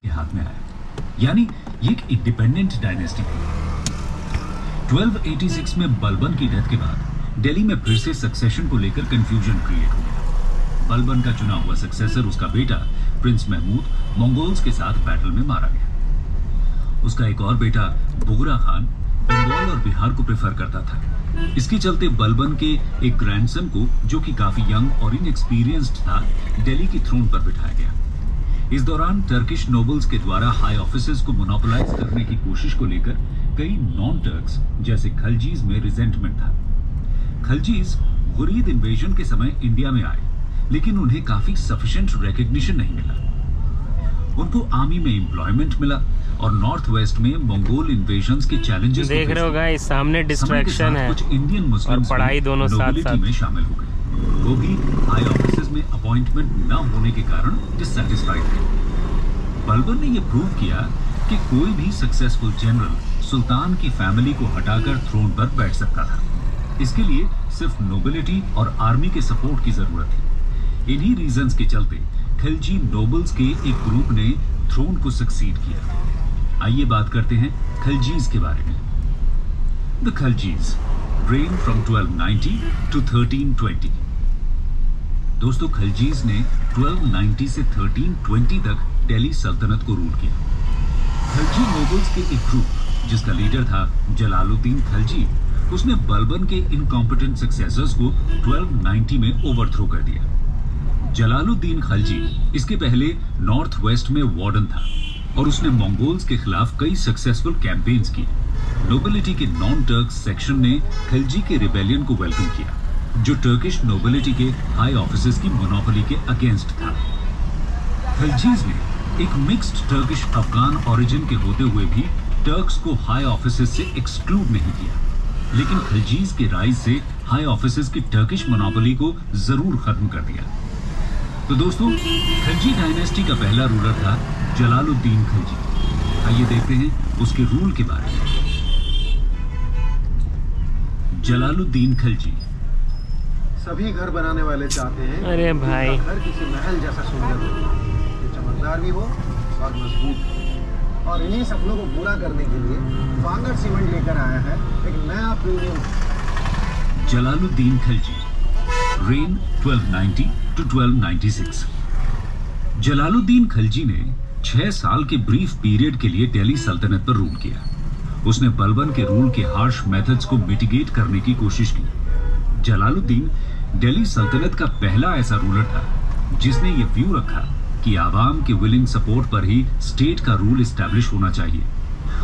हाथ में आया, यानी ये एक इंडिपेंडेंट डायनेस्टी थी। 1286 में बलबन की डेथ के बाद दिल्ली में फिर से सक्सेशन को लेकर कंफ्यूजन क्रिएट हो गया। बलबन का चुना हुआ सक्सेसर, उसका बेटा प्रिंस महमूद, मंगोल्स के साथ बैटल में मारा गया। उसका एक और बेटा बुगरा खान बंगाल और बिहार को प्रेफर करता था। इसके चलते बलबन के एक ग्रैंडसन को, जो कि काफी यंग और इनएक्सपीरियंस्ड था, दिल्ली की थ्रोन पर बिठाया गया। इस दौरान टर्किश नोबल्स के द्वारा हाई ऑफिसेस को मोनोपोलाइज करने की कोशिश को लेकर कई नॉन टर्क्स जैसे खलजीज में रिजेंटमेंट था। खलजीज गुरीद इन्वेजन के समय इंडिया में आए, लेकिन उन्हें काफी सफिशिएंट रिकॉग्निशन नहीं मिला। उनको आर्मी में एम्प्लॉयमेंट मिला और नॉर्थ वेस्ट में मंगोल इन्वेजन्स के चैलेंजेस देख रहे हो गाइस, सामने डिस्ट्रैक्शन है कुछ इंडियन मुस्लिम और पढ़ाई दोनों साथ साथ में शामिल हो गए। वो भी हाई ऑफिसेस में अपॉइंटमेंट न होने के कारण डिससैटिस्फाइड थे। बलबन ने यह प्रूव किया कि कोई भी सक्सेसफुल जनरल सुल्तान की फैमिली को हटाकर थ्रोन पर बैठ सकता था। इसके लिए सिर्फ नोबिलिटी और आर्मी के सपोर्ट की जरूरत थी। इन्हीं रीजंस के चलते खिलजी नोबल्स के एक ग्रुप ने थ्रोन को सक्सीड किया। आइए बात करते हैं खलजीज के बारे में। The Khaljis reign from 1290 to 1320। दोस्तों, खलजीज ने 1290 से 1320 तक दिल्ली सल्तनत को रूल किया। खलजी नोबल्स के एक ग्रुप, जिसका लीडर था जलालुद्दीन खलजी, उसने बलबन के इनकॉम्पिटेंट सक्सेसर्स को 1290 में ओवरथ्रो कर दिया। जलालुद्दीन खलजी इसके पहले नॉर्थ वेस्ट में वार्डन था और उसने मंगोल्स के खिलाफ कई सक्सेसफुल कैंपेन्स किए। नोबिलिटी के नॉन टर्क्स सेक्शन ने खलजी के रिबेलियन को वेलकम किया, जो टर्किश नोबिलिटी के हाई ऑफिसेस की मोनोपोली के अगेंस्ट था। खलजीज ने एक मिक्स्ड टर्किश अफगान ओरिजिन के होते हुए भी टर्क्स को हाई ऑफिसेस से एक्सक्लूड नहीं किया, लेकिन खलजीज के राइज से हाई ऑफिसेस की टर्किश मोनोपोली को जरूर खत्म कर दिया। तो दोस्तों, खलजी डायनेस्टी का पहला रूलर था जलालुद्दीन खलजी। आइए देखते हैं उसके रूल के बारे में। जलालुद्दीन खलजी। सभी घर बनाने वाले चाहते हैं अरे भाई, घर किसी महल जैसा सुंदर हो, जो चमकदार भी हो और मजबूत। और इन्हीं सपनों को पूरा करने के लिए वांगर सीमेंट लेकर आया है एक नया premium. Jalaluddin Khalji reign 1290 to 1296। Jalaluddin Khalji ने 6 साल के ब्रीफ पीरियड के लिए दिल्ली सल्तनत पर रूल किया। उसने बलबन के रूल के हार्श मेथड्स को मिटिगेट करने की कोशिश की। जलालुद्दीन दिल्ली सल्तनत का पहला ऐसा रूलर था जिसने ये व्यू रखा कि आवाम के विलिंग सपोर्ट पर ही स्टेट का रूल एस्टैब्लिश होना चाहिए।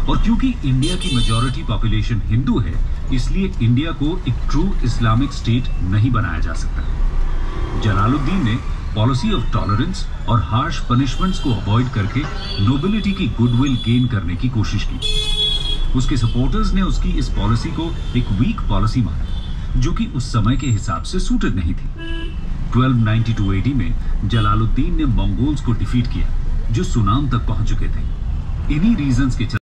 और क्योंकि इंडिया की मेजॉरिटी पॉपुलेशन हिंदू है, इसलिए इंडिया को एक ट्रू इस्लामिक स्टेट नहीं बनाया जा सकता। जलालुद्दीन ने पॉलिसी ऑफ टॉलरेंस और हार्श पनिशमेंट्स को अवॉइड करके नोबिलिटी की गुडविल गेन करने की कोशिश की। उसके सपोर्टर्स ने उसकी इस पॉलिसी को एक वीक पॉलिसी माना, जो कि उस समय के हिसाब से सूटेड नहीं थी। 1292 AD में जलालुद्दीन ने मंगोल्स को डिफीट किया, जो सुनाम तक पहुंच चुके थे। इन्हीं रीजंस के